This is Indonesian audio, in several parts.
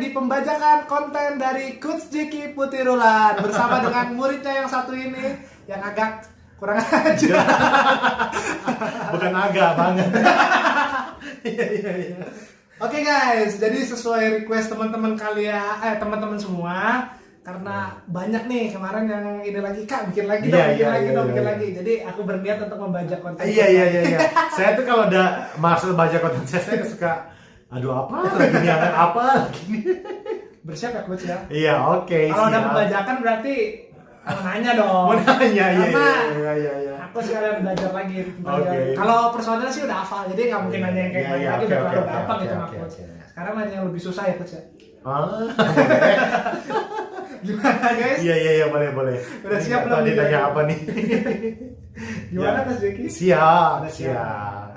di pembajakan konten dari Coach Jeki Putirulan bersama dengan muridnya yang satu ini yang agak kurang aja. Bukan agak banget. Oke guys, jadi sesuai request teman-teman kalian, teman-teman semua, karena banyak nih kemarin yang ini lagi Kak bikin lagi dong, bikin lagi. Jadi aku berniat untuk membajak konten. Iya. Saya tuh kalau udah masuk baca konten saya suka, aduh apa lagi gini. Bersiap ya Coach ya. Iya, oke. Kalau udah pembajakan berarti mau nanya dong. Mau nanya, iya. Aku sekalian belajar lagi. Okay. Kalau personal sih udah hafal, jadi nggak mungkin nanya yang kayak lagi, udah terlalu gampang gitu sama Coach. Sekarang nanya yang lebih susah ya Coach ya. Gimana guys? Iya, boleh. Udah siap belum? Tadi tanya apa nih? Gimana Coach Jeki? Siap.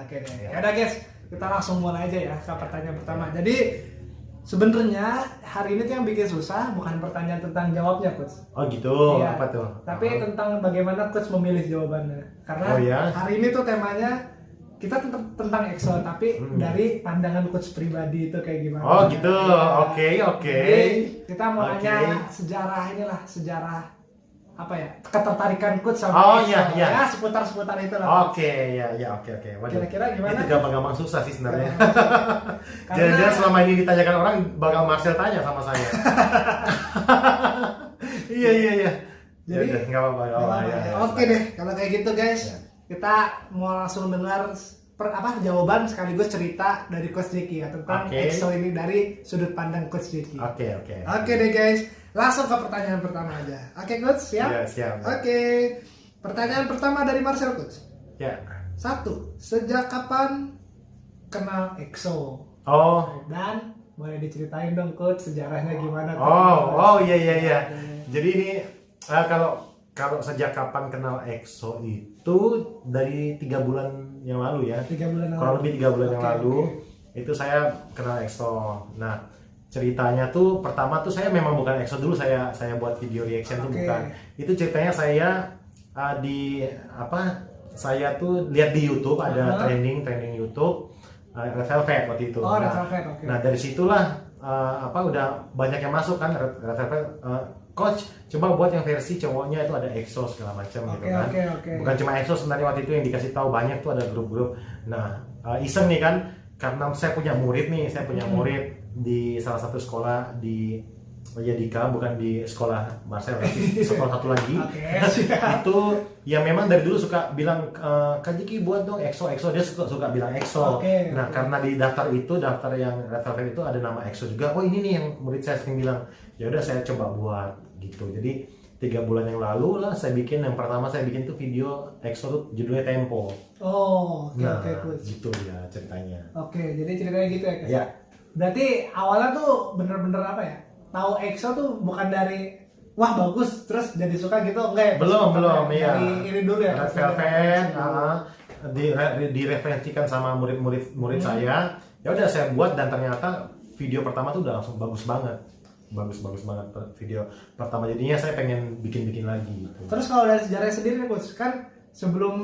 Oke deh. Ya udah guys, kita langsung mulai aja ya ke pertanyaan pertama. Jadi sebenarnya hari ini tuh yang bikin susah bukan pertanyaan tentang jawabnya Coach. Oh gitu, Iya. apa tuh? Tapi tentang bagaimana Coach memilih jawabannya. Karena hari ini tuh temanya kita tentang EXO, tapi dari pandangan Coach pribadi itu kayak gimana. Oh gitu, oke. Jadi kita mau nanya sejarah apa ya, ketertarikan Coach sama EXO. Ya, seputar itu lah. Oke. Waduh. Kira-kira gimana? Itu gampang-gampang susah sih sebenarnya. Jangan-jangan selama ini ditanyakan orang bakal Marcel tanya sama saya. Iya. Jadi nggak apa-apa. Oke deh, kalau kayak gitu guys, kita mau langsung dengar jawaban sekaligus cerita dari Coach Jeki ya tentang EXO ini dari sudut pandang Coach Jeki. Oke deh guys, langsung ke pertanyaan pertama aja. Oke Coach, siap? Iya, siap. Oke. Pertanyaan pertama dari Marcel Coach. Ya. 1. Sejak kapan kenal EXO? Oh. Dan boleh diceritain dong Coach sejarahnya gimana? Iya. Jadi ini kalau sejak kapan kenal EXO itu dari 3 bulan yang lalu ya. 3 bulan lalu. Kurang lebih 3 bulan yang lalu itu saya kenal EXO. Nah, ceritanya tuh pertama tuh saya memang bukan EXO dulu, saya buat video reaction tuh bukan. Itu ceritanya saya saya tuh lihat di YouTube ada trending YouTube Red Velvet waktu itu. Red Velvet, oke. Nah, dari situlah udah banyak yang masuk kan Red Velvet. Coach, coba buat yang versi cowoknya itu ada EXO segala macam gitu kan. Bukan cuma EXO sebenarnya waktu itu yang dikasih tahu, banyak tuh ada grup-grup. Nah, iseng nih kan, karena saya punya murid di salah satu sekolah di Dika, bukan di sekolah Marcel, di sekolah satu lagi. Itu yang memang dari dulu suka bilang, Kak Jeki buat dong EXO, dia suka bilang EXO. Nah, karena di daftar yang Red Velvet itu ada nama EXO juga. Oh ini nih yang murid saya sering bilang, ya udah saya coba buat gitu. Jadi 3 bulan yang lalu lah yang pertama saya bikin tuh video EXO tuh judulnya Tempo. Coach. Gitu ya ceritanya. Jadi ceritanya gitu ya Kak? Ya. Berarti awalnya tuh bener-bener apa ya? Tahu EXO tuh bukan dari wah bagus terus jadi suka gitu, enggak ya? Belum ya. Dari ini dulu ya. Red Velvet, direferensikan sama murid saya. Ya udah saya buat dan ternyata video pertama tuh udah langsung bagus banget video pertama, jadinya saya pengen bikin lagi gitu. Terus kalau dari sejarahnya sendiri nih Coach, kan sebelum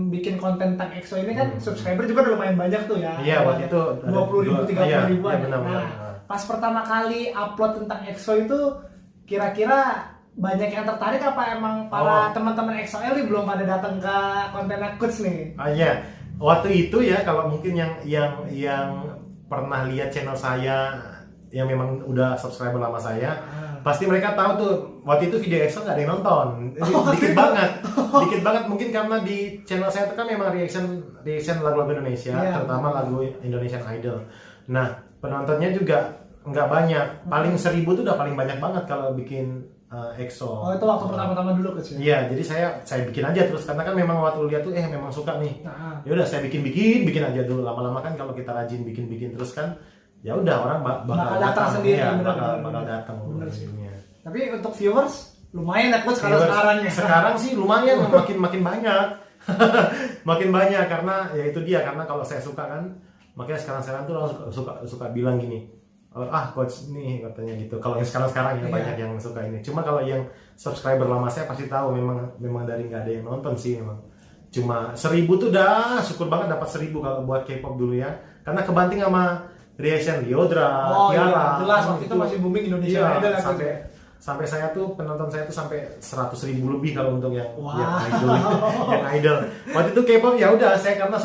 bikin konten tentang EXO ini kan subscriber juga udah lumayan banyak tuh ya. Iya, waktu itu 20.000 30.000-an. Benar. Pas pertama kali upload tentang EXO itu kira-kira banyak yang tertarik apa emang para teman-teman EXO ini belum pada datang ke konten Coach nih? Iya. Waktu itu ya, kalau mungkin yang pernah lihat channel saya yang memang udah subscriber lama saya, pasti mereka tahu tuh waktu itu video EXO nggak ada yang nonton, dikit banget mungkin karena di channel saya itu kan memang reaction lagu-lagu Indonesia, terutama lagu Indonesian Idol. Nah, penontonnya juga nggak banyak, paling 1000 tuh udah paling banyak banget kalau bikin EXO. Itu waktu pertama-tama dulu Coach. Iya, jadi saya bikin aja terus karena kan memang waktu lihat tuh memang suka nih. Ya udah saya bikin aja dulu, lama-lama kan kalau kita rajin bikin terus kan ya udah orang bakal datang sendiri, bakal datang. Tapi untuk viewers lumayan ya Coach kalau sekarang ya. Sekarang sih lumayan, makin banyak. Makin banyak karena ya itu dia, karena kalau saya suka kan, makanya sekarang tuh orang suka bilang gini, Coach nih katanya gitu. Kalau yang sekarang ya banyak yang suka ini. Cuma kalau yang subscriber lama saya pasti tahu memang dari nggak ada yang nonton sih memang. Cuma 1000 tuh udah syukur banget dapat 1000 kalau buat K-pop dulu ya. Karena kebanting sama reaction Liodra, Oh Tiara. iya, jelas waktu itu masih booming Indonesia Iya, Idol sampai saya tuh penonton saya tuh sampai 100.000 lebih kalau untuk yang Wow. yang idol. Waktu itu K-pop ya udah saya karena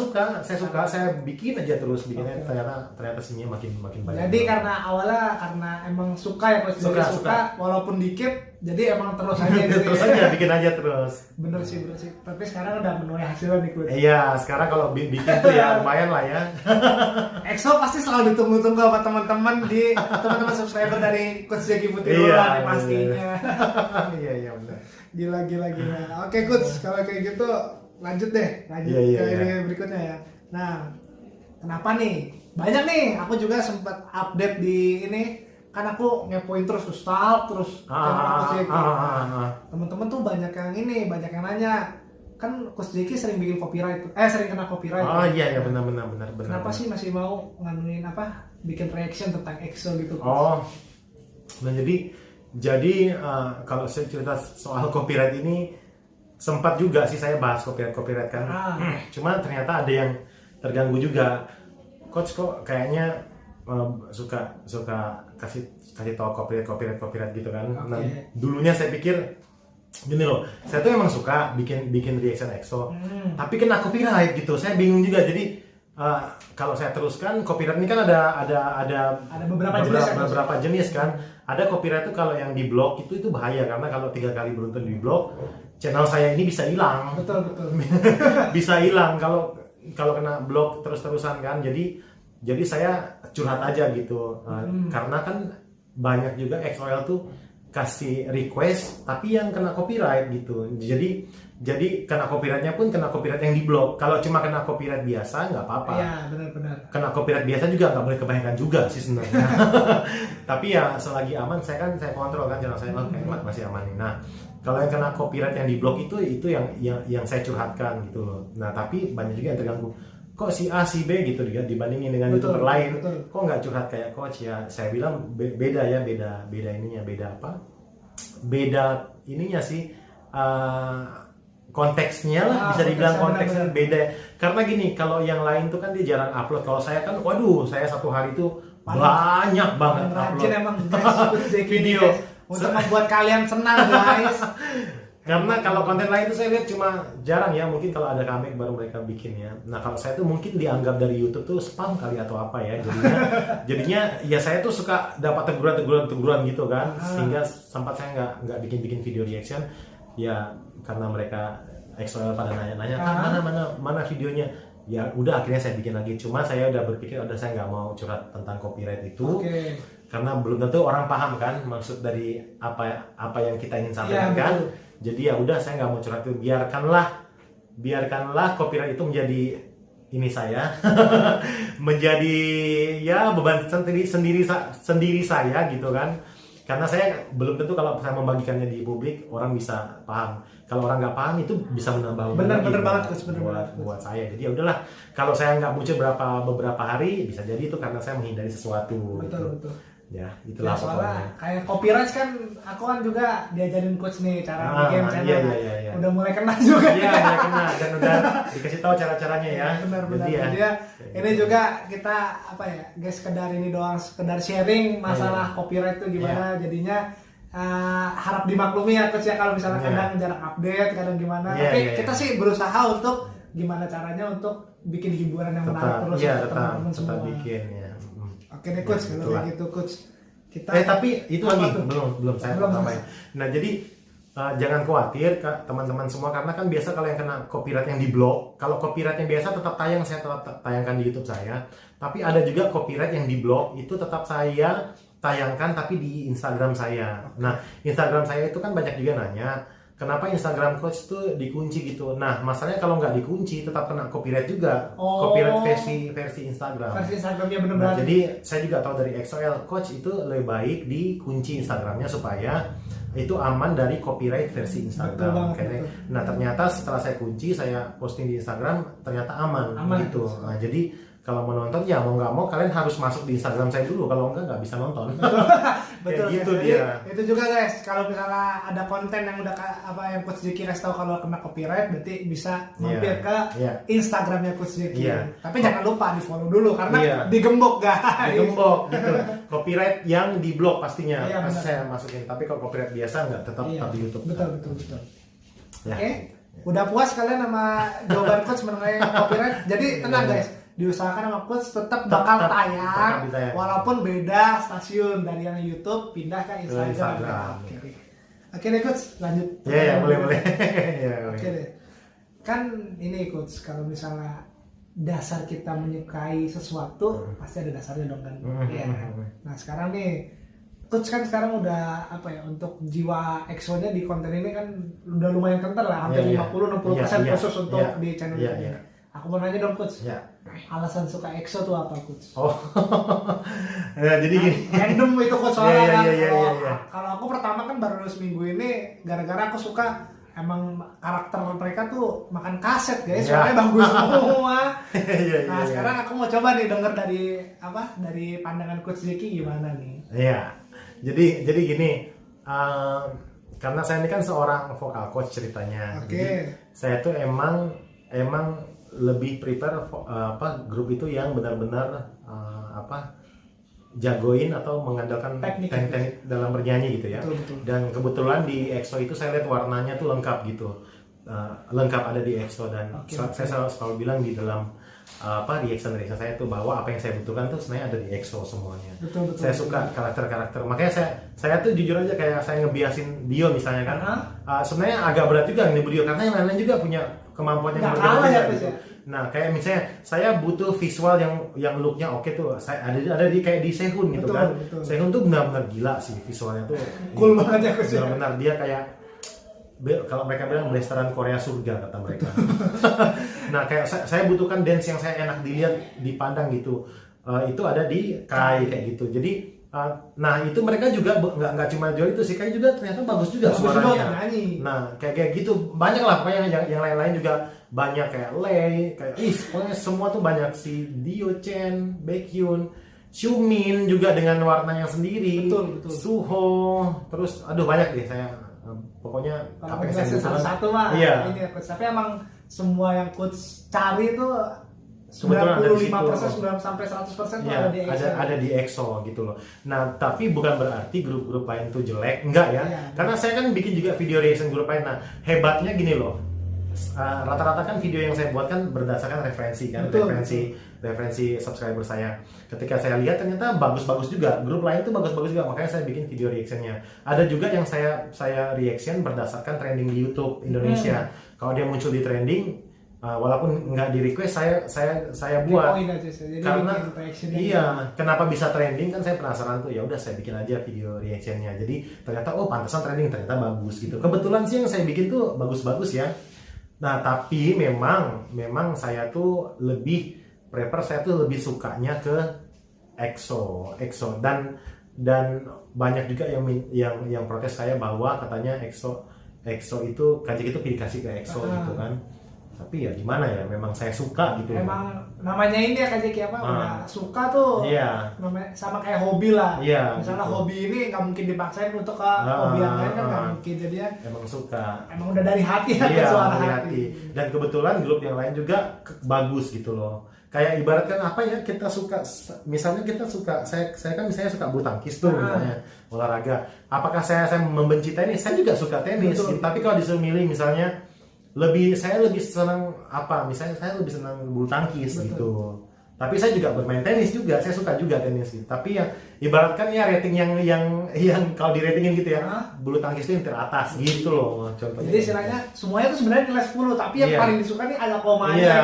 saya bikin aja terus bikinnya ternyata sininya makin banyak. Jadi karena awalnya karena emang suka ya Coach Jeki, suka walaupun dikit jadi emang terus aja gitu. Terus aja bikin aja terus. Bener sih. Tapi sekarang udah menuai hasilnya nih Coach. Iya, sekarang kalau bikin tuh ya lumayan lah ya. EXO pasti selalu ditunggu-tunggu sama teman-teman subscriber dari Coach Jeki Putih nih pastinya. Iya benar. Gila. Oke Coach, kalau kayak gitu lanjut ke ini berikutnya ya. Nah, kenapa nih? Banyak nih, aku juga sempat update di ini. Kan aku ngepoin terus stalk terus Coach Jeki. Teman-teman tuh banyak yang nanya. Kan Coach Jeki sering bikin copyright, sering kena copyright. Oh iya benar. Kenapa sih masih mau nganuin bikin reaction tentang EXO gitu? Oh, nah jadi kalau saya cerita soal copyright ini sempat juga sih saya bahas copyright kan. Cuma ternyata ada yang terganggu juga. Coach kok kayaknya suka kasih tahu copyright gitu kan. Nah, dulunya saya pikir gini loh, saya tuh emang suka bikin reaction EXO, tapi kena copyright gitu. Saya bingung juga. Jadi kalau saya teruskan copyright ini kan ada beberapa jenis kan. Ada copyright itu kalau yang di blok itu bahaya karena kalau 3 kali beruntun di blok channel saya ini bisa hilang. Betul. Bisa hilang kalau kena blok terus-terusan kan. Jadi saya curhat aja gitu. Karena kan banyak juga EXO-L tuh kasih request tapi yang kena copyright gitu. Jadi kena copyrightnya pun kena copyright yang diblok. Kalau cuma kena copyright biasa nggak apa-apa. Iya benar. Kena copyright biasa juga nggak boleh kebanyakan juga sih sebenarnya. Tapi ya selagi aman saya kontrol kan channel saya masih aman. Nah kalau yang kena copyright yang diblok itu yang saya curhatkan gitu loh. Nah tapi banyak juga yang terganggu. Kok si A si B gitu dibandingin dengan YouTuber lain. Kok nggak curhat kayak Coach ya? Saya bilang beda ininya beda ininya sih. Konteksnya lah bisa dibilang konteksnya beda karena gini, kalau yang lain tuh kan dia jarang upload. Kalau saya kan saya satu hari tuh banyak banget upload emang guys, video untuk membuat kalian senang guys. Karena kalau konten lain tuh saya lihat cuma jarang ya, mungkin kalau ada comeback baru mereka bikin ya. Nah kalau saya tuh mungkin dianggap dari YouTube tuh spam kali atau apa ya, jadinya ya saya tuh suka dapat teguran gitu kan, sehingga sempat saya nggak bikin video reaction ya karena mereka EXO-L pada nanya-nanya mana videonya. Ya udah akhirnya saya bikin lagi. Cuma saya udah berpikir saya nggak mau curhat tentang copyright itu. Karena belum tentu orang paham kan maksud dari apa yang kita ingin sampaikan. Jadi ya udah saya nggak mau curhat itu. Biarkanlah copyright itu menjadi ini saya menjadi ya beban sendiri saya gitu kan. Karena saya belum tentu kalau saya membagikannya di publik orang bisa paham. Kalau orang nggak paham itu bisa menambah bener banget buat saya. Jadi ya udahlah, kalau saya nggak muncul beberapa hari bisa jadi itu karena saya menghindari sesuatu. Betul. Ya itulah soalnya kayak copyright kan aku kan juga diajarin Coach nih cara bikin channel. Iya. Udah mulai kena juga. Iya, mulai kena dan udah dikasih tahu cara-caranya ya. Benar. Jadi ya ini juga kita guys, sekedar sharing masalah copyright itu gimana. Jadinya harap dimaklumi ya Coach ya kalau misalnya kadang jarang update, kadang gimana. Tapi kita sih berusaha untuk gimana caranya untuk bikin hiburan yang menarik terus teman-teman semua. Tetap bikin ya. Oke deh Coach, kalau kayak gitu Coach. Tapi itu lagi belum saya tambahin. Nah, jadi jangan khawatir teman-teman semua karena kan biasa kalau yang kena copyright yang diblok, kalau copyright yang biasa tetap saya tetap tayangkan di YouTube saya. Tapi ada juga copyright yang diblok itu tetap saya tayangkan tapi di Instagram saya. Nah, Instagram saya itu kan banyak juga nanya, kenapa Instagram Coach itu dikunci gitu. Nah, masalahnya kalau nggak dikunci tetap kena copyright juga. Copyright versi Instagram. Versi Instagramnya benar-benar. Nah, jadi saya juga tahu dari EXO-L Coach itu lebih baik dikunci Instagramnya supaya itu aman dari copyright versi Instagram. Betul. Nah, ternyata setelah saya kunci, saya posting di Instagram ternyata aman gitu. Nah, jadi kalau mau nonton ya mau nggak mau kalian harus masuk di Instagram saya dulu, kalau nggak bisa nonton. Betul gitu guys. dia. Itu juga guys, kalau misalnya ada konten yang udah yang Coach Jeki kasih tahu kalau kena copyright, berarti bisa mampir ke Instagramnya Coach Jeki. Tapi jangan lupa di follow dulu karena digembok guys. Digembok gitu. Copyright yang di blog pastinya pasti saya masukin. Tapi kalau copyright biasa nggak, tetap di YouTube. Betul. Oke. Udah puas kalian sama jawaban Coach mengenai copyright? Jadi tenang guys, diusahakan sama Coach tetap bakal tayang walaupun beda stasiun, dari yang YouTube pindah ke Instagram. Oke deh Coach, lanjut. Iya, boleh. Oke deh. Kan ini Coach, kalau misalnya dasar kita menyukai sesuatu pasti ada dasarnya dong kan. Nah, sekarang nih Coach kan sekarang udah untuk jiwa EXO-nya di konten ini kan udah lumayan kental lah, hampir 50-60% khusus untuk di channel ini. Aku mau nanya dong Coach, alasan suka EXO tuh apa Coach? Jadi gini. Random itu Coach soalnya. Kalau aku pertama kan baru seminggu ini, gara-gara aku suka emang karakter mereka tuh makan kaset guys, soalnya bagus semua. Nah sekarang aku mau coba nih denger dari pandangan Coach Jeki gimana nih? Jadi gini, karena saya ini kan seorang vokal coach ceritanya. Jadi saya tuh emang lebih prepare grup itu yang benar-benar jagoin atau mengandalkan teknik dalam bernyanyi gitu ya. Betul. Dan kebetulan di EXO itu saya lihat warnanya tuh lengkap gitu. Lengkap ada di EXO, dan saya selalu bilang di dalam reaction saya tuh bahwa apa yang saya butuhkan tuh sebenarnya ada di EXO semuanya. Betul. Saya suka karakter-karakter. Makanya saya tuh jujur aja kayak saya ngebiasin Dio misalnya kan. Sebenarnya agak berat juga nih Dio karena yang lain-lain juga punya kemampuan yang berbeda gitu. Nah, kayak misalnya saya butuh visual yang looknya oke tuh. Saya ada di kayak di Sehun gitu kan. Sehun tuh benar-benar gila sih visualnya tuh. Cool banget ya Coach. Benar-benar dia kayak, kalau mereka bilang blasteran Korea surga kata mereka. Nah, kayak saya butuhkan dance yang saya enak dilihat, dipandang gitu. Itu ada di Kai kayak gitu. Jadi nah itu mereka juga nggak cuma jual itu sih, Kai juga ternyata bagus juga suaranya. Nah kayak gitu banyak lah, pokoknya yang lain-lain juga banyak, kayak Lay, kayak pokoknya semua tuh banyak, si Dio Chen, Baekhyun, Xiumin juga dengan warnanya sendiri. Betul. Suho, terus banyak deh saya. Pokoknya apa yang saya satu mah ini ya Coach. Tapi emang semua yang Coach cari itu 95% sampai 100% tuh ada di EXO gitu loh. Nah, tapi bukan berarti grup-grup lain tuh jelek, enggak ya. Karena saya kan bikin juga video reaction grup lain. Nah, hebatnya gini loh. Rata-rata kan video yang saya buat kan berdasarkan referensi kan, referensi subscriber saya. Ketika saya lihat ternyata bagus-bagus juga, grup lain tuh bagus-bagus juga, makanya saya bikin video reactionnya. Ada juga yang saya reaction berdasarkan trending di YouTube Indonesia. Kalau dia muncul di trending, walaupun nggak di request, saya buat. Karena kenapa bisa trending kan saya penasaran tuh, ya udah saya bikin aja video reactionnya. Jadi ternyata pantesan trending, ternyata bagus gitu. Kebetulan sih yang saya bikin tuh bagus-bagus ya. Nah, tapi memang saya tuh lebih saya tuh lebih sukanya ke EXO dan banyak juga yang protes saya bahwa katanya EXO itu Kajik itu dikasih ke EXO gitu kan. Tapi ya gimana ya, memang saya suka gitu. Emang namanya ini ya Kajik udah suka tuh. Namanya sama kayak hobi lah. Misalnya hobi ini nggak mungkin dipaksain untuk ke hobi yang lain kan nggak mungkin, jadi ya emang suka. Emang udah dari hati suara hati. Dan kebetulan grup yang lain juga bagus gitu loh. Kayak ibaratkan kita suka, misalnya kita suka, saya kan misalnya suka bulu tangkis tuh misalnya, olahraga. Apakah saya membenci tenis? Saya juga suka tenis gitu. Tapi kalau disuruh milih misalnya, saya lebih senang misalnya saya lebih senang bulu tangkis gitu. Tapi saya juga bermain tenis juga, saya suka juga tenis gitu. Tapi yang ibaratkan ya rating yang kalau di ratingin gitu ya, bulu tangkis itu yang teratas gitu loh contohnya. Jadi istilahnya semuanya tuh sebenarnya nilai 10, tapi yang paling disuka nih ada komanya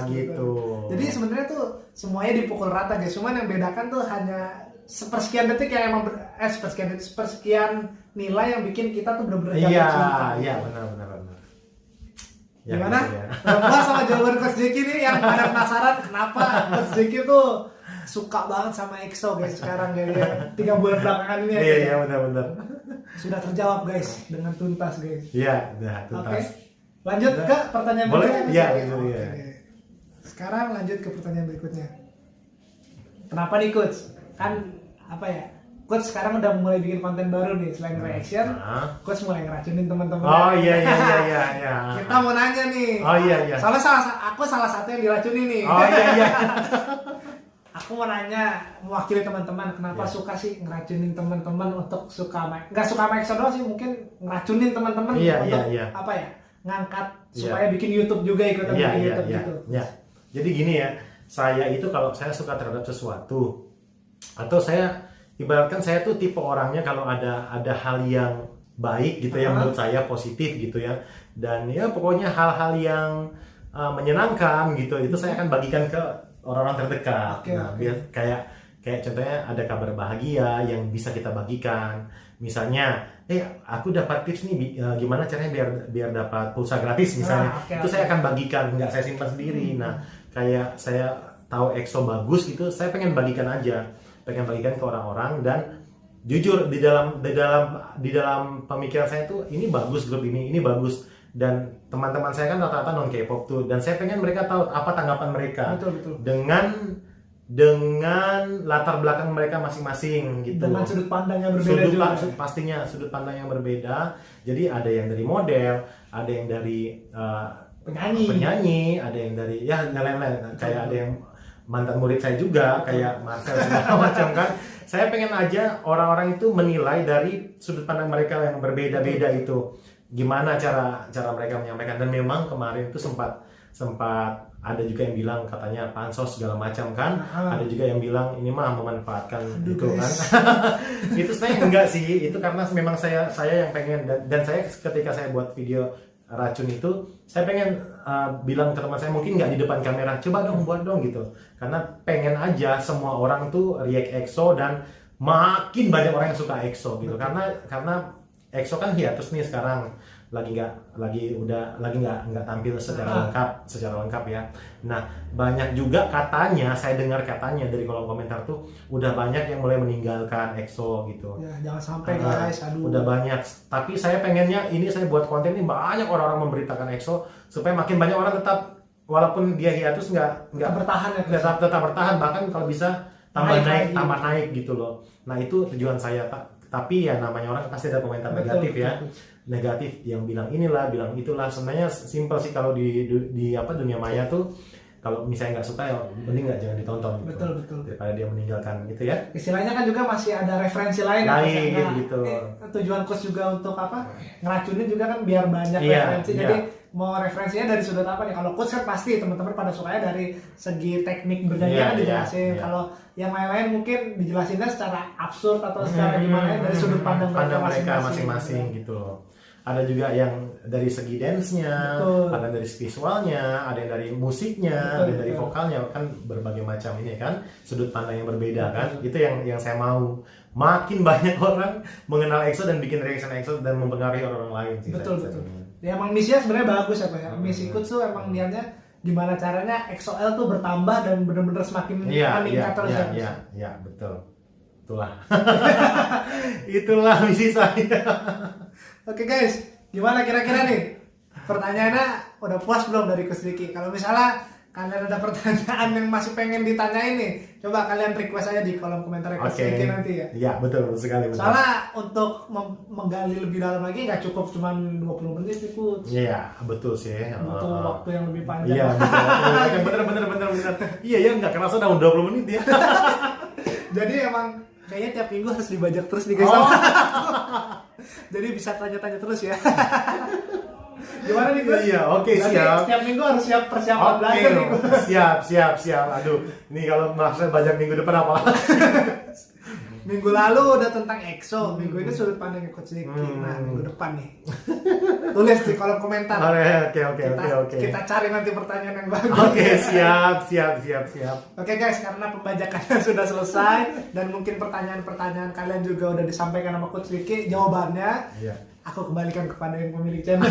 gitu. Jadi sebenarnya tuh semuanya dipukul rata guys. Cuman yang bedakan tuh hanya sepersekian detik yang emang sepersekian nilai yang bikin kita tuh benar-benar jatuh cinta. Iya, benar. Gimana? Puas sama jawaban Coach Jeki nih, yang pada penasaran kenapa Coach Jeki tuh suka banget sama EXO guys sekarang ya, 3 bulan belakangan ini. Iya, benar. Sudah terjawab guys dengan tuntas guys. Iya, udah tuntas. Oke. Lanjut ke pertanyaan berikutnya. Boleh? Iya. sekarang lanjut ke pertanyaan berikutnya. Kenapa nih Coach? Kan apa ya? Coach sekarang udah mulai bikin konten baru nih selain reaction. Coach mulai ngeracunin teman-teman. Oh iya. Kita mau nanya nih. Oh iya. Aku salah satu yang diracuni nih. Oh iya. Aku mau nanya, mewakili teman-teman, kenapa suka sih ngeracunin teman-teman untuk suka nggak suka sama EXO doang sih, mungkin ngeracunin teman-teman untuk apa ya, ngangkat supaya bikin YouTube juga ikutan bikin YouTube gitu. Jadi gini ya, saya itu kalau saya suka terhadap sesuatu, atau saya ibaratkan saya tuh tipe orangnya kalau ada hal yang baik gitu ya, menurut saya positif gitu ya, dan ya pokoknya hal-hal yang menyenangkan gitu, itu saya akan bagikan ke orang-orang terdekat. Biar kayak contohnya ada kabar bahagia yang bisa kita bagikan. Misalnya, aku dapat tips nih gimana caranya biar dapat pulsa gratis misalnya. Itu saya akan bagikan, nggak saya simpan sendiri. Nah, kayak saya tahu EXO bagus gitu, saya pengen bagikan ke orang-orang. Dan jujur di dalam pemikiran saya tuh ini bagus, grup ini bagus. Dan teman-teman saya kan rata-rata non K-pop tuh, dan saya pengen mereka tahu apa tanggapan mereka. Betul. dengan latar belakang mereka masing-masing gitu. Dengan sudut pandang yang berbeda pastinya sudut pandang yang berbeda. Jadi ada yang dari model, ada yang dari penyanyi, ada yang dari lain-lain. Kayak ada yang mantan murid saya juga, kayak Marcel segala macam kan. Saya pengen aja orang-orang itu menilai dari sudut pandang mereka yang berbeda-beda itu. Gimana cara mereka menyampaikan. Dan memang kemarin itu sempat ada juga yang bilang katanya pansos segala macam kan. Ada juga yang bilang ini mah memanfaatkan gitu kan. Itu sebenarnya enggak sih, itu karena memang saya yang pengen, dan saya ketika saya buat video racun itu, saya pengen bilang ke teman saya, mungkin nggak di depan kamera, coba dong buat dong gitu, karena pengen aja semua orang tuh react EXO, dan makin banyak orang yang suka EXO gitu. Karena EXO kan hiatus nih sekarang, lagi nggak tampil secara lengkap ya. Nah, banyak juga saya dengar katanya dari kolom komentar tuh udah banyak yang mulai meninggalkan EXO gitu. Ya, jangan sampai guys, aduh. Udah banyak. Tapi saya pengennya saya buat konten ini banyak orang-orang memberitakan EXO supaya makin banyak orang tetap, walaupun dia hiatus nggak bertahan ya. Tetap bertahan, bahkan kalau bisa tambah naik gitu loh. Nah, itu tujuan saya, Pak. Tapi ya namanya orang pasti ada komentar negatif ya. Negatif yang bilang inilah, bilang itulah. Sebenarnya simpel sih kalau di dunia maya tuh, kalau misalnya nggak suka ya mending jangan ditonton gitu. Betul. Daripada dia meninggalkan gitu ya. Istilahnya kan juga masih ada referensi lain gitu. Tujuan coach juga untuk ngeracunin juga kan biar banyak referensi. Jadi mau referensinya dari sudut apa nih? Kalau coach kan pasti teman-teman pada sukanya dari segi teknik bernyanyi kan dijelasin. Kalau yang lain-lain mungkin dijelasinnya secara absurd atau secara gimana dari sudut pandang mereka masing-masing gitu loh. Ada juga yang dari segi dance-nya, ada dari visualnya, ada yang dari musiknya, ada yang dari vokalnya, kan berbagai macam ini kan, sudut pandang yang berbeda kan. Itu yang saya mau. Makin banyak orang mengenal EXO dan bikin reaction EXO dan mempengaruhi orang lain sih. Betul. Ya emang misinya sebenarnya bagus ya. Misi ikut tuh emang niatnya gimana caranya EXO-L tuh bertambah dan benar-benar semakin meningkat terus. Iya, betul. Itulah misi saya. Oke guys, gimana kira-kira nih? Pertanyaannya udah puas belum dari Coach Diki? Kalau misalnya kalian ada pertanyaan yang masih pengen ditanyain nih, coba kalian request aja di kolom komentar Coach Diki nanti ya. Iya, betul sekali. Soalnya untuk menggali lebih dalam lagi nggak cukup cuma 20 menit sih Coach. Iya, betul sih. Butuh waktu yang lebih panjang. Iya, betul. Bener. Iya, nggak kerasa udah 20 menit ya. Jadi emang kayaknya tiap minggu harus dibajak terus nih guys. Jadi bisa tanya-tanya terus ya. Gimana nih Gus? Iya, oke, siap. Setiap minggu harus siap persiapan belajar nih Gus. Siap. Aduh, ini kalau maksudnya bajak minggu depan apa? Minggu lalu udah tentang EXO, minggu ini sudut pandangnya Coach Diki. Nah, minggu depan nih. Tulis di kolom komentar. Oke. Kita cari nanti pertanyaan yang bagus. Oke, siap. Oke guys, karena pembajakannya sudah selesai dan mungkin pertanyaan-pertanyaan kalian juga udah disampaikan sama Coach Diki, jawabannya aku kembalikan kepada yang pemilik channel.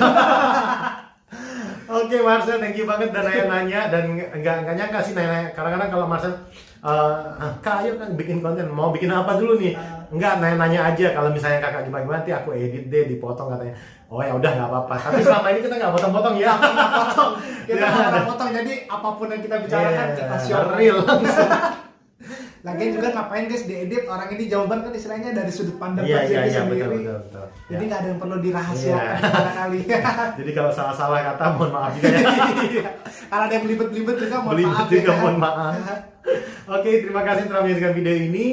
Oke, Marcel, thank you banget dan nanya dan nggak nyangka sih nanya. Kadang-kadang kalau Marcel Kak, ayo kan bikin konten, mau bikin apa dulu nih? enggak nanya aja kalau misalnya kakak gimana nanti aku edit deh, dipotong katanya. Oh ya udah nggak apa-apa. Tapi selama ini kita nggak potong-potong ya. Nggak potong. Kita nggak pernah potong. Jadi apapun yang kita bicarakan kita share real. Lagian juga ngapain guys diedit, orang ini jawaban kan istilahnya dari sudut pandang Coach Jeki sendiri. Betul. Jadi nggak ada yang perlu dirahasiakan kali. Jadi kalau salah-salah kata mohon maaf juga ya. Kalau ada yang belibet-belibet juga mohon maaf. Oke, terima kasih telah menyaksikan video ini.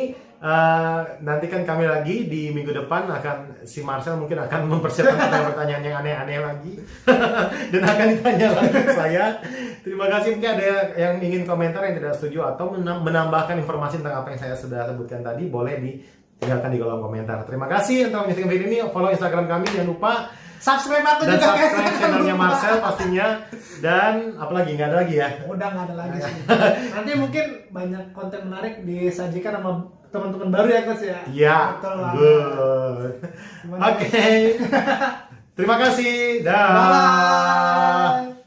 Nanti kan kami lagi di minggu depan akan si Marcel mungkin akan mempersiapkan pertanyaan yang aneh-aneh lagi dan akan ditanya lagi ke saya. Terima kasih. Mungkin ada yang ingin komentar yang tidak setuju atau menambahkan informasi tentang apa yang saya sudah sebutkan tadi, boleh ditinggalkan di kolom komentar. Terima kasih untuk menyaksikan video ini. Follow Instagram kami, jangan lupa subscribe aku dan juga, subscribe channelnya Marcel pastinya. Dan apalagi nggak ada lagi ya? Udah nggak ada lagi sih. Nanti mungkin banyak konten menarik disajikan sama teman-teman baru ya Coach ya. Iya. Good. Oke. Terima kasih. Dah. Bye.